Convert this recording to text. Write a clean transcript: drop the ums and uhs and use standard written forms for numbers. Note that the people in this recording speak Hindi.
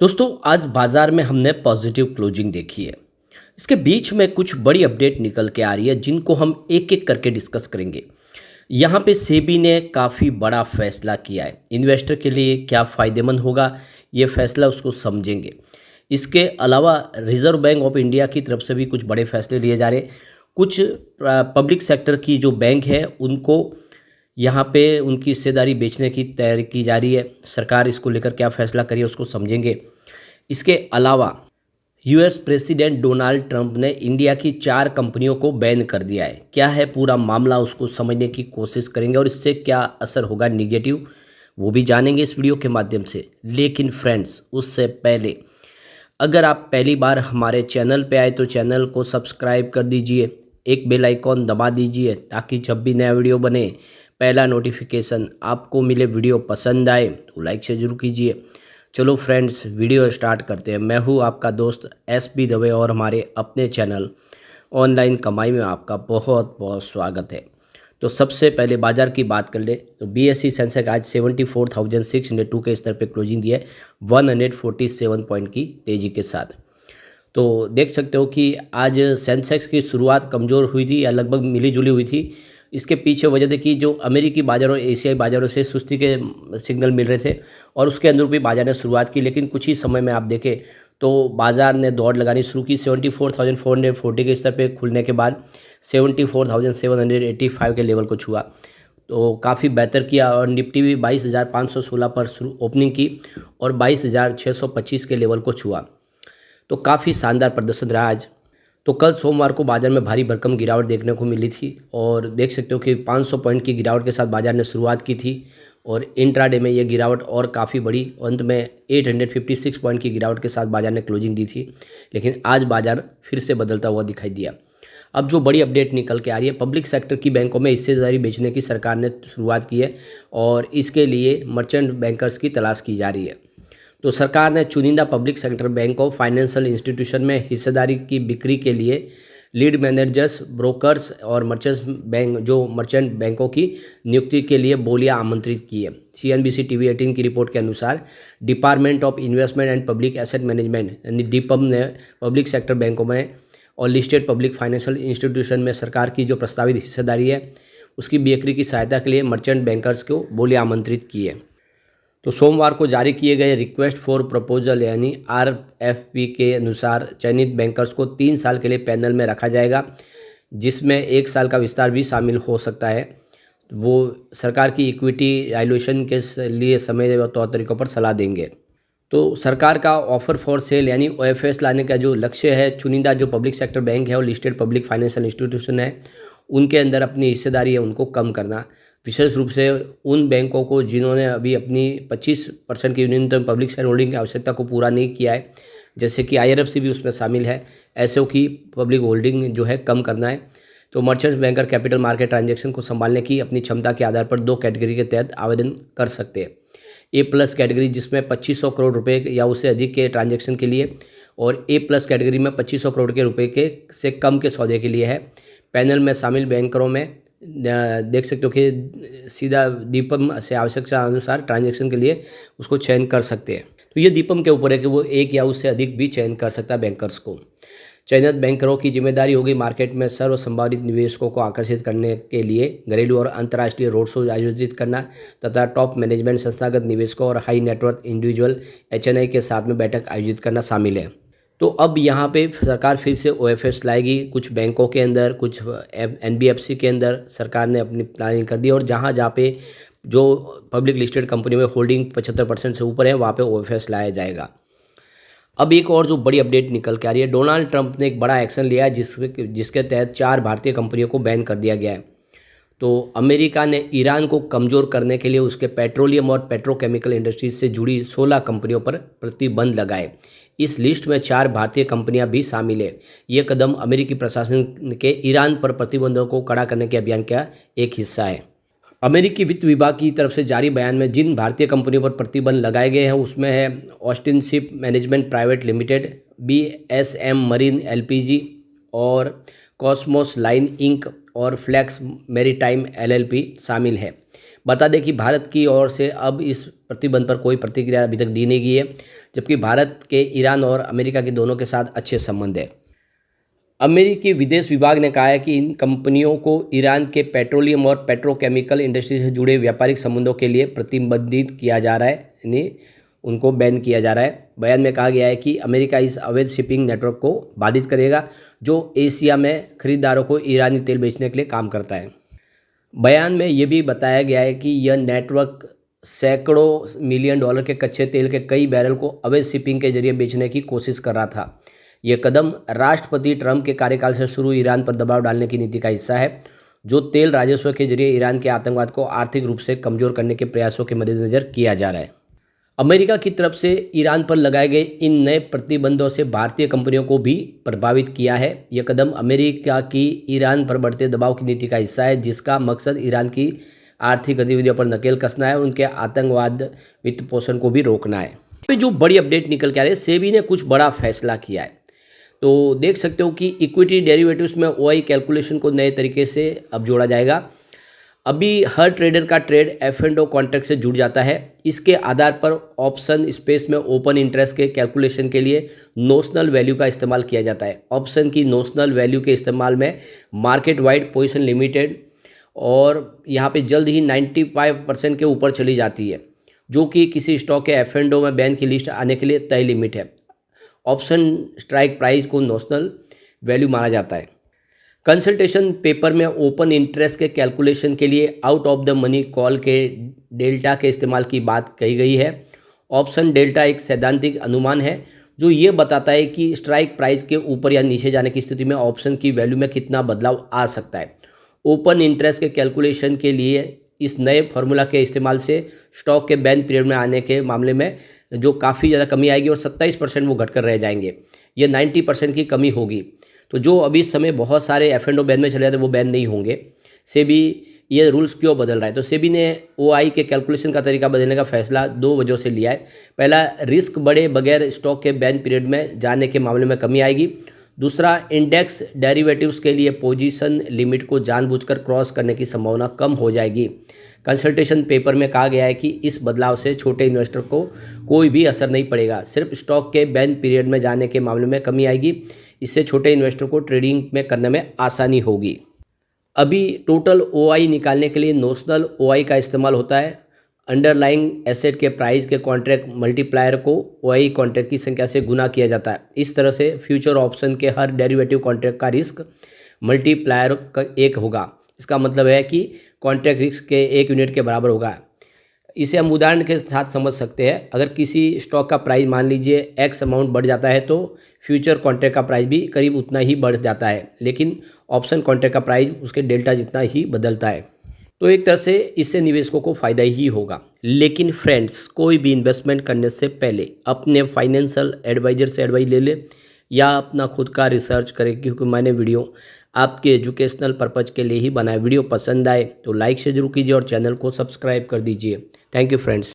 दोस्तों आज बाजार में हमने पॉजिटिव क्लोजिंग देखी है। इसके बीच में कुछ बड़ी अपडेट निकल के आ रही है जिनको हम एक एक करके डिस्कस करेंगे। यहाँ पे सेबी ने काफ़ी बड़ा फैसला किया है। इन्वेस्टर के लिए क्या फ़ायदेमंद होगा, ये फैसला उसको समझेंगे। इसके अलावा रिज़र्व बैंक ऑफ इंडिया की तरफ से भी कुछ बड़े फैसले लिए जा रहे हैं। कुछ पब्लिक सेक्टर की जो बैंक है उनको यहाँ पे उनकी हिस्सेदारी बेचने की तैयारी की जा रही है। सरकार इसको लेकर क्या फ़ैसला करी है उसको समझेंगे। इसके अलावा यूएस प्रेसिडेंट डोनाल्ड ट्रंप ने इंडिया की 4 कंपनियों को बैन कर दिया है। क्या है पूरा मामला, उसको समझने की कोशिश करेंगे और इससे क्या असर होगा नेगेटिव, वो भी जानेंगे इस वीडियो के माध्यम से। लेकिन फ्रेंड्स, उससे पहले अगर आप पहली बार हमारे चैनल पे आए तो चैनल को सब्सक्राइब कर दीजिए, एक बेल आइकॉन दबा दीजिए ताकि जब भी नया वीडियो बने पहला नोटिफिकेशन आपको मिले। वीडियो पसंद आए तो लाइक से जरूर कीजिए। चलो फ्रेंड्स, वीडियो स्टार्ट करते हैं। मैं हूँ आपका दोस्त एस पी दवे और हमारे अपने चैनल ऑनलाइन कमाई में आपका बहुत बहुत स्वागत है। तो सबसे पहले बाजार की बात कर ले तो बीएसई सेंसेक्स आज 74,602 के स्तर पे क्लोजिंग दिया है 147 पॉइंट की तेज़ी के साथ। तो देख सकते हो कि आज सेंसेक्स की शुरुआत कमज़ोर हुई थी या लगभग मिली जुली हुई थी। इसके पीछे वजह देखी, जो अमेरिकी बाज़ारों और एशियाई बाज़ारों से सुस्ती के सिग्नल मिल रहे थे और उसके अनुरूप भी बाज़ार ने शुरुआत की। लेकिन कुछ ही समय में आप देखें तो बाज़ार ने दौड़ लगानी शुरू की। 74,440 के स्तर पे खुलने के बाद 74,785 के लेवल को छुआ, तो काफ़ी बेहतर किया। और निफ्टी भी 22,516 पर शुरू ओपनिंग की और 22,625 के लेवल को छुआ, तो काफ़ी शानदार प्रदर्शन रहा आज। तो कल सोमवार को बाजार में भारी भरकम गिरावट देखने को मिली थी और देख सकते हो कि 500 पॉइंट की गिरावट के साथ बाजार ने शुरुआत की थी और इंट्राडे में ये गिरावट और काफ़ी बड़ी, अंत में 856 पॉइंट की गिरावट के साथ बाजार ने क्लोजिंग दी थी। लेकिन आज बाजार फिर से बदलता हुआ दिखाई दिया। अब जो बड़ी अपडेट निकल के आ रही है, पब्लिक सेक्टर की बैंकों में हिस्सेदारी बेचने की सरकार ने शुरुआत की है और इसके लिए मर्चेंट बैंकर्स की तलाश की जा रही है। तो सरकार ने चुनिंदा पब्लिक सेक्टर बैंकों, फाइनेंशियल इंस्टीट्यूशन में हिस्सेदारी की बिक्री के लिए लीड मैनेजर्स, ब्रोकर्स और मर्चेंट बैंकों की नियुक्ति के लिए बोलियां आमंत्रित की है। सीएनबीसी टीवी 18 की रिपोर्ट के अनुसार department of investment and public asset management यानी डीपम ने पब्लिक सेक्टर बैंकों में और लिस्टेड पब्लिक फाइनेंशियल इंस्टीट्यूशन में सरकार की जो प्रस्तावित हिस्सेदारी है उसकी बिक्री की सहायता के लिए मर्चेंट बैंकर्स को बोलियां आमंत्रित की है। तो सोमवार को जारी किए गए रिक्वेस्ट फॉर प्रपोजल यानी आरएफपी के अनुसार चयनित बैंकर्स को 3 साल के लिए पैनल में रखा जाएगा, जिसमें 1 साल का विस्तार भी शामिल हो सकता है। वो सरकार की इक्विटी वैल्यूएशन के लिए समय व तौर तरीकों पर सलाह देंगे। तो सरकार का ऑफर फॉर सेल यानी ओएफएस लाने का जो लक्ष्य है, चुनिंदा जो पब्लिक सेक्टर बैंक है और लिस्टेड पब्लिक फाइनेंशियल इंस्टीट्यूशन है उनके अंदर अपनी हिस्सेदारी है उनको कम करना, विशेष रूप से उन बैंकों को जिन्होंने अभी अपनी 25% की न्यूनतम पब्लिक शेयर होल्डिंग की आवश्यकता को पूरा नहीं किया है, जैसे कि आईआरएफसी भी उसमें शामिल है। ऐसे की पब्लिक होल्डिंग जो है कम करना है। तो merchants banker capital market transaction को संभालने की अपनी क्षमता के आधार पर 2 कैटेगरी के तहत आवेदन कर सकते हैं। ए प्लस कैटेगरी जिसमें 2500 करोड़ रुपए या उससे अधिक के ट्रांजैक्शन के लिए, और ए प्लस कैटेगरी में 2500 करोड़ के रुपए के से कम के सौदे के लिए है। पैनल में शामिल बैंकरों में देख सकते हो कि सीधा दीपम से आवश्यकता अनुसार ट्रांजैक्शन के लिए उसको चयन कर सकते हैं। तो ये दीपम के ऊपर है कि वो एक या उससे अधिक भी चयन कर सकता है बैंकर्स को। चयनित बैंकरों की जिम्मेदारी होगी मार्केट में सर्व संभावित निवेशकों को आकर्षित करने के लिए घरेलू और अंतर्राष्ट्रीय रोड शो आयोजित करना तथा टॉप मैनेजमेंट, संस्थागत निवेशकों और हाई नेटवर्थ इंडिविजुअल एचएनआई के साथ में बैठक आयोजित करना शामिल है। तो अब यहाँ पे सरकार फिर से ओएफएस लाएगी। कुछ बैंकों के अंदर, कुछ एनबीएफसी के अंदर सरकार ने अपनी प्लानिंग कर दी और जहाँ पे जो पब्लिक लिस्टेड कंपनियों में होल्डिंग 75% से ऊपर है वहाँ पे ओएफएस लाया जाएगा। अब एक और जो बड़ी अपडेट निकल के आ रही है, डोनाल्ड ट्रंप ने एक बड़ा एक्शन लिया है जिसके तहत 4 भारतीय कंपनियों को बैन कर दिया गया है। तो अमेरिका ने ईरान को कमज़ोर करने के लिए उसके पेट्रोलियम और पेट्रोकेमिकल इंडस्ट्रीज से जुड़ी 16 कंपनियों पर प्रतिबंध लगाए। इस लिस्ट में 4 भारतीय कंपनियां भी शामिल है। ये कदम अमेरिकी प्रशासन के ईरान पर प्रतिबंधों को कड़ा करने के अभियान का एक हिस्सा है। अमेरिकी वित्त विभाग की तरफ से जारी बयान में जिन भारतीय कंपनियों पर प्रतिबंध लगाए गए हैं उसमें है Austin ship management private limited, BSM marine LPG और कॉस्मोस लाइन इंक और फ्लैक्स मैरीटाइम एलएलपी शामिल है। बता दें कि भारत की ओर से अब इस प्रतिबंध पर कोई प्रतिक्रिया अभी तक दी नहीं गई है, जबकि भारत के ईरान और अमेरिका के दोनों के साथ अच्छे संबंध है। अमेरिकी विदेश विभाग ने कहा है कि इन कंपनियों को ईरान के पेट्रोलियम और पेट्रोकेमिकल इंडस्ट्री से जुड़े व्यापारिक संबंधों के लिए प्रतिबंधित किया जा रहा है, यानी उनको बैन किया जा रहा है। बयान में कहा गया है कि अमेरिका इस अवैध शिपिंग नेटवर्क को बाधित करेगा जो एशिया में खरीदारों को ईरानी तेल बेचने के लिए काम करता है। बयान में ये भी बताया गया है कि यह नेटवर्क सैकड़ों मिलियन डॉलर के कच्चे तेल के कई बैरल को अवैध शिपिंग के जरिए बेचने की कोशिश कर रहा था। यह कदम राष्ट्रपति ट्रंप के कार्यकाल से शुरू ईरान पर दबाव डालने की नीति का हिस्सा है, जो तेल राजस्व के जरिए ईरान के आतंकवाद को आर्थिक रूप से कमजोर करने के प्रयासों के मद्देनजर किया जा रहा है। अमेरिका की तरफ से ईरान पर लगाए गए इन नए प्रतिबंधों से भारतीय कंपनियों को भी प्रभावित किया है। यह कदम अमेरिका की ईरान पर बढ़ते दबाव की नीति का हिस्सा है, जिसका मकसद ईरान की आर्थिक गतिविधियों पर नकेल कसना है और उनके आतंकवाद वित्त पोषण को भी रोकना है। तो जो बड़ी अपडेट निकल के आ रही है, सेबी ने कुछ बड़ा फैसला किया है। तो देख सकते हो कि इक्विटी डेरिवेटिव्स में ओआई कैलकुलेशन को नए तरीके से अब जोड़ा जाएगा। अभी हर ट्रेडर का ट्रेड F&O कॉन्ट्रैक्ट से जुड़ जाता है। इसके आधार पर ऑप्शन स्पेस में ओपन इंटरेस्ट के कैलकुलेशन के लिए नोशनल वैल्यू का इस्तेमाल किया जाता है। ऑप्शन की नोशनल वैल्यू के इस्तेमाल में मार्केट वाइड पोजीशन लिमिटेड और यहाँ पे जल्द ही 95% के ऊपर चली जाती है, जो कि किसी स्टॉक के F&O में बैन की लिस्ट आने के लिए तय लिमिट है। ऑप्शन स्ट्राइक प्राइस को नोशनल वैल्यू माना जाता है। कंसल्टेशन पेपर में ओपन इंटरेस्ट के कैलकुलेशन के लिए out of the money call के डेल्टा के इस्तेमाल की बात कही गई है। ऑप्शन डेल्टा एक सैद्धांतिक अनुमान है जो ये बताता है कि स्ट्राइक प्राइस के ऊपर या नीचे जाने की स्थिति में ऑप्शन की वैल्यू में कितना बदलाव आ सकता है। ओपन इंटरेस्ट के कैलकुलेशन के लिए इस नए फार्मूला के इस्तेमाल से स्टॉक के बैन पीरियड में आने के मामले में जो काफ़ी ज़्यादा कमी आएगी और 27% वो घटकर रह जाएंगे। ये 90% की कमी होगी। तो जो अभी इस समय बहुत सारे F&O बैन में चले जाते हैं वो बैन नहीं होंगे। सेबी ये रूल्स क्यों बदल रहा है? तो सेबी ने ओआई के कैलकुलेशन का तरीका बदलने का फैसला दो वजहों से लिया है। पहला, रिस्क बढ़े बगैर स्टॉक के बैन पीरियड में जाने के मामले में कमी आएगी। दूसरा, इंडेक्स डेरिवेटिव्स के लिए पोजीशन लिमिट को जानबूझकर क्रॉस करने की संभावना कम हो जाएगी। कंसल्टेशन पेपर में कहा गया है कि इस बदलाव से छोटे इन्वेस्टर को कोई भी असर नहीं पड़ेगा, सिर्फ स्टॉक के बैन पीरियड में जाने के मामले में कमी आएगी। इससे छोटे इन्वेस्टर को ट्रेडिंग में करने में आसानी होगी। अभी टोटल ओआई निकालने के लिए नोशनल ओआई का इस्तेमाल होता है। अंडरलाइंग एसेट के प्राइस के कॉन्ट्रैक्ट मल्टीप्लायर को ओआई कॉन्ट्रैक्ट की संख्या से गुना किया जाता है। इस तरह से फ्यूचर ऑप्शन के हर डेरिवेटिव कॉन्ट्रैक्ट का रिस्क मल्टीप्लायर का 1 होगा। इसका मतलब है कि कॉन्ट्रैक्ट रिस्क के 1 यूनिट के बराबर होगा। इसे हम उदाहरण के साथ समझ सकते हैं। अगर किसी स्टॉक का प्राइस मान लीजिए एक्स अमाउंट बढ़ जाता है तो फ्यूचर कॉन्ट्रैक्ट का प्राइस भी करीब उतना ही बढ़ जाता है, लेकिन ऑप्शन कॉन्ट्रैक्ट का प्राइस उसके डेल्टा जितना ही बदलता है। तो एक तरह से इससे निवेशकों को फ़ायदा ही होगा। लेकिन फ्रेंड्स, कोई भी इन्वेस्टमेंट करने से पहले अपने फाइनेंशियल एडवाइजर से एडवाइस ले ले या अपना खुद का रिसर्च करें, क्योंकि मैंने वीडियो आपके एजुकेशनल पर्पज़ के लिए ही बनाया। वीडियो पसंद आए तो लाइक से जरूर कीजिए और चैनल को सब्सक्राइब कर दीजिए। Thank you friends.